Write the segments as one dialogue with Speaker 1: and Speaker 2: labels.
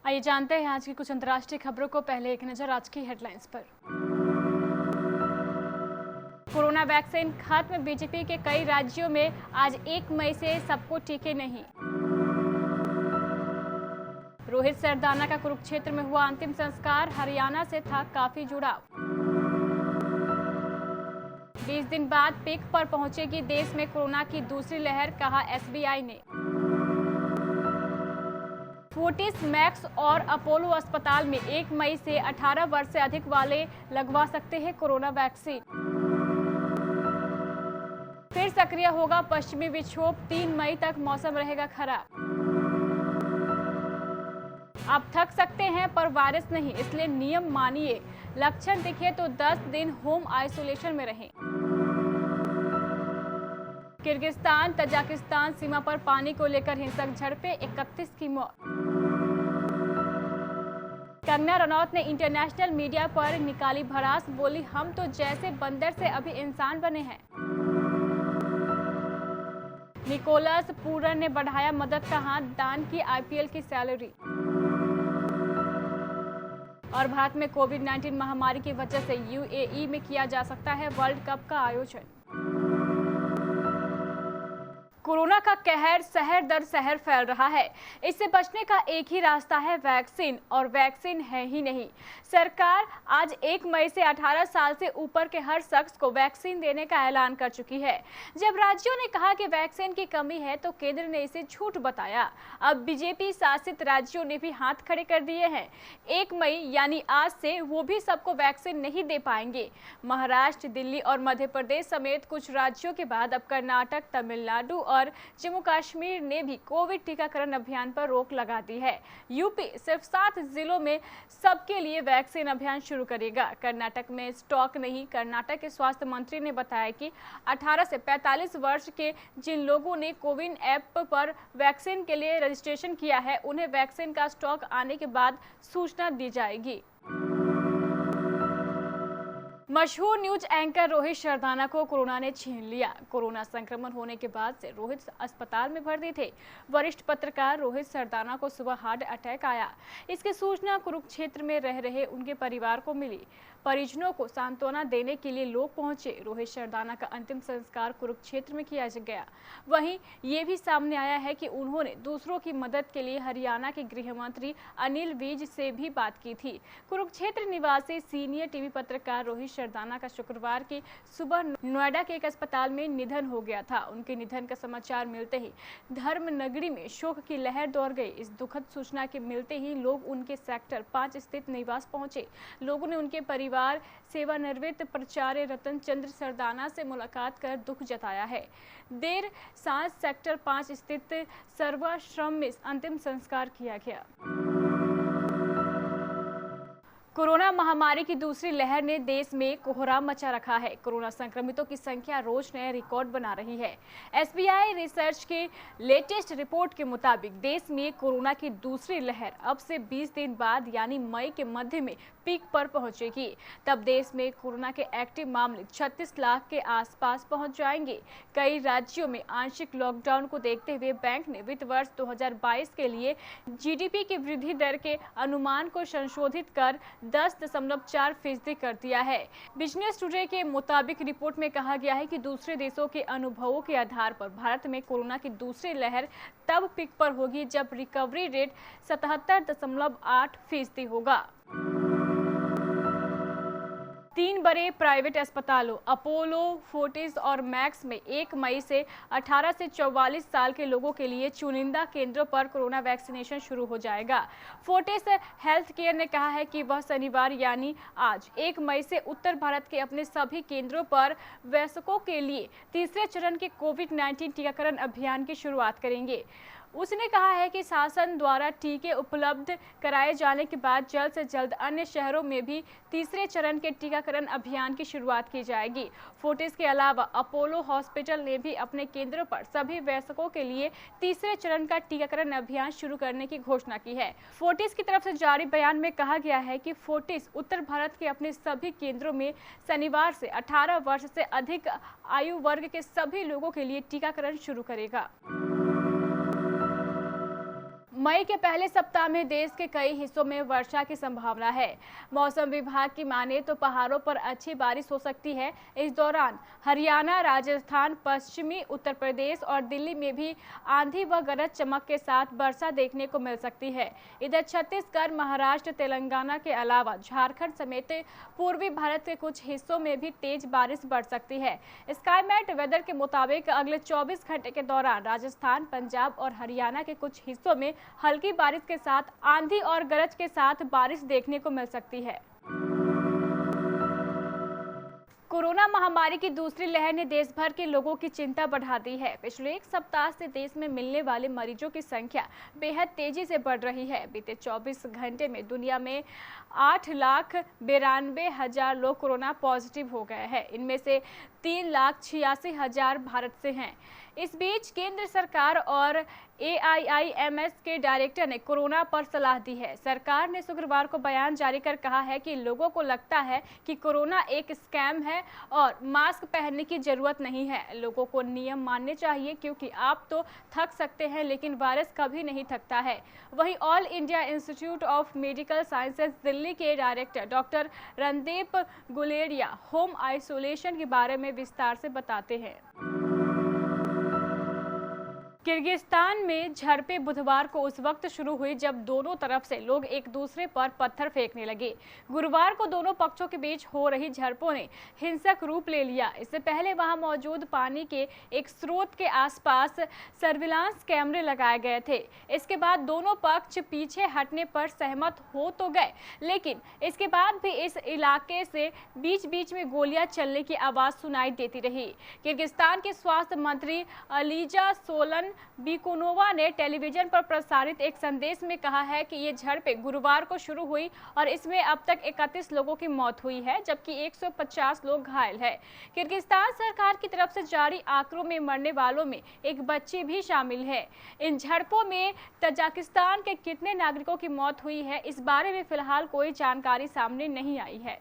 Speaker 1: आइए जानते हैं आज की कुछ अंतर्राष्ट्रीय खबरों को। पहले एक नजर आज की हेडलाइंस पर। कोरोना वैक्सीन खत्म, बीजेपी के कई राज्यों में आज 1 मई से सबको टीके नहीं। रोहित सरदाना का कुरुक्षेत्र में हुआ अंतिम संस्कार, हरियाणा से था काफी जुड़ाव। 20 दिन बाद पीक पर पहुंचेगी देश में कोरोना की दूसरी लहर, कहा एसबीआई ने। फोर्टिस मैक्स और अपोलो अस्पताल में 1 मई से 18 वर्ष से अधिक वाले लगवा सकते हैं कोरोना वैक्सीन। फिर सक्रिय होगा पश्चिमी विक्षोभ, 3 मई तक मौसम रहेगा खराब। आप थक सकते हैं पर वायरस नहीं, इसलिए नियम मानिए। लक्षण दिखे तो 10 दिन होम आइसोलेशन में रहें। किर्गिस्तान तजाकिस्तान सीमा पर पानी को लेकर हिंसक झड़पें, 31 की मौत। कंगना रनौत ने इंटरनेशनल मीडिया पर निकाली भड़ास, बोली हम तो जैसे बंदर से अभी इंसान बने हैं। निकोलस पूरन ने बढ़ाया मदद का हाथ, दान की आईपीएल की सैलरी। और भारत में कोविड-19 महामारी की वजह से यूएई में किया जा सकता है वर्ल्ड कप का आयोजन। कोरोना का कहर शहर दर शहर फैल रहा है। इससे बचने का एक ही रास्ता है वैक्सीन, और वैक्सीन है ही नहीं। सरकार आज 1 मई से 18 साल से ऊपर के हर शख्स को वैक्सीन देने का ऐलान कर चुकी है। जब राज्यों ने कहा कि वैक्सीन की कमी है तो केंद्र ने इसे झूठ बताया। अब बीजेपी शासित राज्यों ने भी हाथ खड़े कर दिए हैं। 1 मई यानी आज से वो भी सबको वैक्सीन नहीं दे पाएंगे। महाराष्ट्र, दिल्ली और मध्य प्रदेश समेत कुछ राज्यों के बाद अब कर्नाटक, तमिलनाडु और जम्मू कश्मीर ने भी कोविड टीकाकरण अभियान पर रोक लगा दी है। यूपी सिर्फ 7 जिलों में सबके लिए वैक्सीन अभियान शुरू करेगा। कर्नाटक में स्टॉक नहीं। कर्नाटक के स्वास्थ्य मंत्री ने बताया कि 18 से 45 वर्ष के जिन लोगों ने कोविन ऐप पर वैक्सीन के लिए रजिस्ट्रेशन किया है, उन्हें वैक्सीन का स्टॉक आने के बाद सूचना दी जाएगी। मशहूर न्यूज एंकर रोहित सरदाना को कोरोना ने छीन लिया। कोरोना संक्रमण होने के बाद से रोहित अस्पताल में भर्ती थे। वरिष्ठ पत्रकार रोहित सरदाना को सुबह हार्ट अटैक आया। इसकी सूचना कुरुक्षेत्र में रह रहे उनके परिवार को मिली। परिजनों को सांत्वना देने के लिए लोग पहुंचे। रोहित सरदाना का अंतिम संस्कार कुरुक्षेत्र में किया गया। वहीं ये भी सामने आया है कि उन्होंने दूसरों की मदद के लिए हरियाणा के गृह मंत्री अनिल विज से भी बात की थी। कुरुक्षेत्र निवासी सीनियर टीवी पत्रकार रोहित सरदाना का शुक्रवार की सुबह नोएडा के एक अस्पताल में निधन हो गया था। उनके निधन का समाचार मिलते ही धर्मनगरी में शोक की लहर दौड़ गई। इस दुखद सूचना के मिलते ही लोग उनके सेक्टर 5 स्थित निवास पहुंचे। लोगों ने उनके परिवार सेवानिवृत्त प्राचार्य रतन चंद्र सरदाना से मुलाकात कर दुख जताया है। देर सांझ सेक्टर 5 स्थित सर्वाश्रम में अंतिम संस्कार किया गया। कोरोना महामारी की दूसरी लहर ने देश में कोहराम मचा रखा है। कोरोना संक्रमितों की संख्या रोज नए रिकॉर्ड बना रही है। एसबीआई रिसर्च के लेटेस्ट रिपोर्ट के मुताबिक देश में कोरोना की दूसरी लहर अब से 20 दिन बाद यानी मई के मध्य में पीक पर पहुंचेगी। तब देश में कोरोना के एक्टिव मामले 36 लाख के आसपास पहुंच जाएंगे। कई राज्यों में आंशिक लॉकडाउन को देखते हुए बैंक ने वित्त वर्ष 2022 के लिए जीडीपी की वृद्धि दर के अनुमान को संशोधित कर 10.4% कर दिया है। बिजनेस टुडे के मुताबिक रिपोर्ट में कहा गया है कि दूसरे देशों के अनुभवों के आधार पर भारत में कोरोना की दूसरी लहर तब पीक पर होगी जब रिकवरी रेट 77.8% होगा। 3 बड़े प्राइवेट अस्पतालों अपोलो, फोर्टिस और मैक्स में 1 मई से 18 से 44 साल के लोगों के लिए चुनिंदा केंद्रों पर कोरोना वैक्सीनेशन शुरू हो जाएगा। फोर्टिस हेल्थ केयर ने कहा है कि वह शनिवार यानी आज 1 मई से उत्तर भारत के अपने सभी केंद्रों पर वयस्कों के लिए तीसरे चरण के कोविड-19 टीकाकरण अभियान की शुरुआत करेंगे। उसने कहा है कि शासन द्वारा टीके उपलब्ध कराए जाने के बाद जल्द से जल्द अन्य शहरों में भी तीसरे चरण के टीकाकरण अभियान की शुरुआत की जाएगी। फोर्टिस के अलावा अपोलो हॉस्पिटल ने भी अपने केंद्रों पर सभी वयस्कों के लिए तीसरे चरण का टीकाकरण अभियान शुरू करने की घोषणा की है। फोर्टिस की तरफ से जारी बयान में कहा गया है कि फोर्टिस उत्तर भारत के अपने सभी केंद्रों में शनिवार से 18 वर्ष से अधिक आयु वर्ग के सभी लोगों के लिए टीकाकरण शुरू करेगा। मई के पहले सप्ताह में देश के कई हिस्सों में वर्षा की संभावना है। मौसम विभाग की माने तो पहाड़ों पर अच्छी बारिश हो सकती है। इस दौरान हरियाणा, राजस्थान, पश्चिमी उत्तर प्रदेश और दिल्ली में भी आंधी व गरज चमक के साथ वर्षा देखने को मिल सकती है। इधर छत्तीसगढ़, महाराष्ट्र, तेलंगाना के अलावा झारखंड समेत पूर्वी भारत के कुछ हिस्सों में भी तेज बारिश बढ़ सकती है। स्काईमेट वेदर के मुताबिक अगले 24 घंटे के दौरान राजस्थान, पंजाब और हरियाणा के कुछ हिस्सों में हल्की बारिश के साथ आंधी और गरज के साथ बारिश देखने को मिल सकती है। कोरोना महामारी की दूसरी लहर ने देश भर के लोगों की चिंता बढ़ा दी है। पिछले एक सप्ताह से देश में मिलने वाले मरीजों की संख्या बेहद तेजी से बढ़ रही है। बीते 24 घंटे में दुनिया में 8,92,000 लोग कोरोना पॉजिटिव हो गए हैं। इनमें से 3,86,000 भारत से हैं। इस बीच केंद्र सरकार और AIIMS के डायरेक्टर ने कोरोना पर सलाह दी है। सरकार ने शुक्रवार को बयान जारी कर कहा है कि लोगों को लगता है कि कोरोना एक स्कैम है और मास्क पहनने की जरूरत नहीं है। लोगों को नियम मानने चाहिए क्योंकि आप तो थक सकते हैं लेकिन वायरस कभी नहीं थकता है। वहीं all India institute of medical sciences Delhi के director doctor Randeep Guleria home isolation के बारे में विस्तार से बताते हैं। किर्गिस्तान में झड़पें बुधवार को उस वक्त शुरू हुई जब दोनों तरफ से लोग एक दूसरे पर पत्थर फेंकने लगे। गुरुवार को दोनों पक्षों के बीच हो रही झड़पों ने हिंसक रूप ले लिया। इससे पहले वहां मौजूद पानी के एक स्रोत के आसपास सर्विलांस कैमरे लगाए गए थे। इसके बाद दोनों पक्ष पीछे हटने पर सहमत हो तो गए, लेकिन इसके बाद भी इस इलाके से बीच बीच में गोलियां चलने की आवाज सुनाई देती रही। किर्गिस्तान के स्वास्थ्य मंत्री अलीजा सोलन बिकुनोवा ने टेलीविजन पर प्रसारित एक संदेश में कहा है कि ये झड़पें गुरुवार को शुरू हुई और इसमें अब तक 31 लोगों की मौत हुई है, जबकि 150 लोग घायल हैं। किर्गिस्तान सरकार की तरफ से जारी आंकड़ों में मरने वालों में एक बच्ची भी शामिल है। इन झड़पों में तजाकिस्तान के कितने नागरिकों की मौत हुई है, इस बारे में फिलहाल कोई जानकारी सामने नहीं आई है।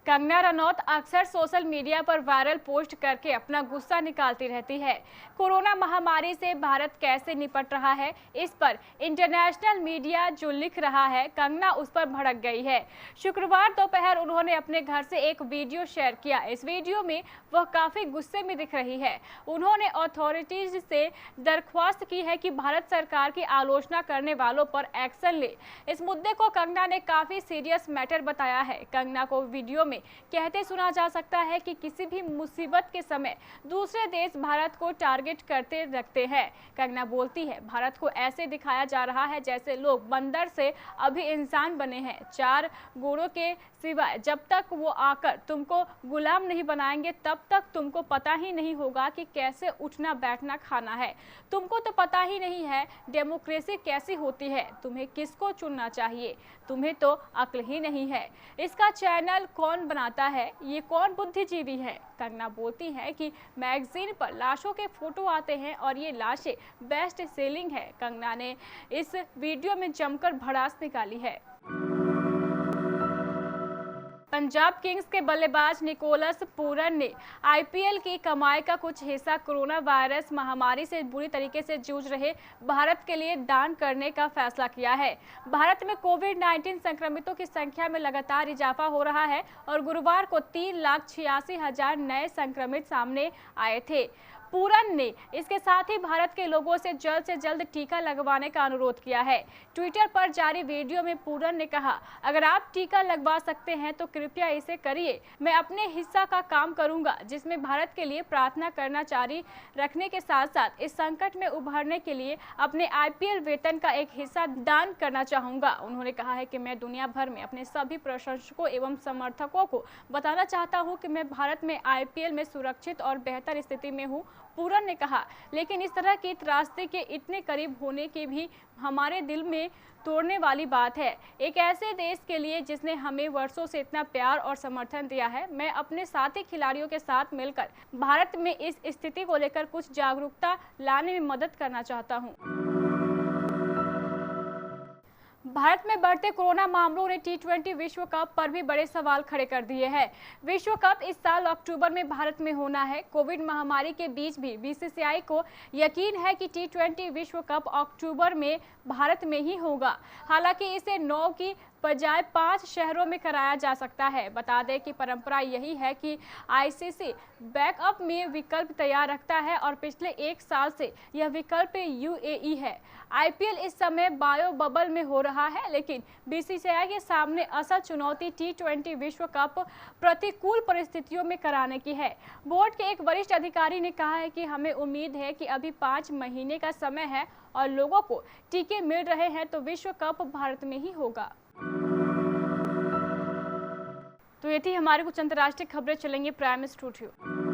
Speaker 1: कंगना रनौत अक्सर सोशल मीडिया पर वायरल पोस्ट करके अपना गुस्सा निकालती रहती है। कोरोना महामारी से भारत कैसे निपट रहा है, इस पर इंटरनेशनल मीडिया जो लिख रहा है, कंगना उस पर भड़क गई है। शुक्रवार दोपहर उन्होंने अपने घर से एक वीडियो शेयर किया। इस वीडियो में वह काफी गुस्से में दिख रही है। उन्होंने अथॉरिटीज से दरख्वास्त की है कि भारत सरकार की आलोचना करने वालों पर एक्शन ले। इस मुद्दे को कंगना ने काफी सीरियस मैटर बताया है। कंगना को वीडियो में कहते सुना जा सकता है कि किसी भी मुसीबत के समय दूसरे देश भारत को टारगेट करते रखते हैं। कंगना बोलती है, भारत को ऐसे दिखाया जा रहा है जैसे लोग बंदर से अभी इंसान बने हैं। 4 गोरों के सिवाय जब तक वो आकर तुमको गुलाम नहीं बनाएंगे तब तक तुमको पता ही नहीं होगा कि कैसे उठना बैठना खाना है। तुमको तो पता ही नहीं है डेमोक्रेसी कैसी होती है, तुम्हें किसको चुनना चाहिए, तुम्हें तो अक्ल ही नहीं है। इसका चैनल कौन बनाता है, ये कौन बुद्धिजीवी है। कंगना बोलती है कि मैगजीन पर लाशों के फोटो आते हैं और ये लाशें बेस्ट सेलिंग है। कंगना ने इस वीडियो में जमकर भड़ास निकाली है। पंजाब किंग्स के बल्लेबाज निकोलस पूरन ने IPL की कमाई का कुछ हिस्सा कोरोना वायरस महामारी से बुरी तरीके से जूझ रहे भारत के लिए दान करने का फैसला किया है। भारत में कोविड-19 संक्रमितों की संख्या में लगातार इजाफा हो रहा है और गुरुवार को 3,86,000 नए संक्रमित सामने आए थे। पूरन ने इसके साथ ही भारत के लोगों से जल्द टीका लगवाने का अनुरोध किया है। ट्विटर पर जारी वीडियो में पूरन ने कहा, अगर आप टीका लगवा सकते हैं तो कृपया इसे करिए। मैं अपने हिस्सा का काम करूंगा, जिसमें भारत के लिए प्रार्थना करना जारी रखने के साथ साथ इस संकट में उभरने के लिए अपने IPL वेतन का एक हिस्सा दान करना चाहूंगा। उन्होंने कहा है कि मैं दुनिया भर में अपने सभी प्रशंसकों एवं समर्थकों को बताना चाहता हूं कि मैं भारत में IPL में सुरक्षित और बेहतर स्थिति में हूं। पूरन ने कहा, लेकिन इस तरह की त्रासदी के इतने करीब होने के भी हमारे दिल में तोड़ने वाली बात है। एक ऐसे देश के लिए जिसने हमें वर्षों से इतना प्यार और समर्थन दिया है, मैं अपने साथी खिलाड़ियों के साथ मिलकर भारत में इस स्थिति को लेकर कुछ जागरूकता लाने में मदद करना चाहता हूं। भारत में बढ़ते कोरोना मामलों ने T20 विश्व कप पर भी बड़े सवाल खड़े कर दिए हैं। विश्व कप इस साल अक्टूबर में भारत में होना है। कोविड महामारी के बीच भी बीसीसीआई को यकीन है कि T20 विश्व कप अक्टूबर में भारत में ही होगा। हालांकि इसे 9 की बजाय 5 शहरों में कराया जा सकता है। बता दें कि परंपरा यही है कि आईसीसी बैकअप में विकल्प तैयार रखता है और पिछले 1 साल से यह विकल्प यूएई है। आईपीएल इस समय बायो बबल में हो रहा है, लेकिन बीसीसीआई के सामने असल चुनौती T20 विश्व कप प्रतिकूल परिस्थितियों में कराने की है। बोर्ड के एक वरिष्ठ अधिकारी ने कहा है कि हमें उम्मीद है कि अभी 5 महीने का समय है और लोगों को टीके मिल रहे हैं तो विश्व कप भारत में ही होगा। तो ये थी हमारी कुछ अंतर्राष्ट्रीय खबरें। चलेंगे प्राइम स्टूडियो।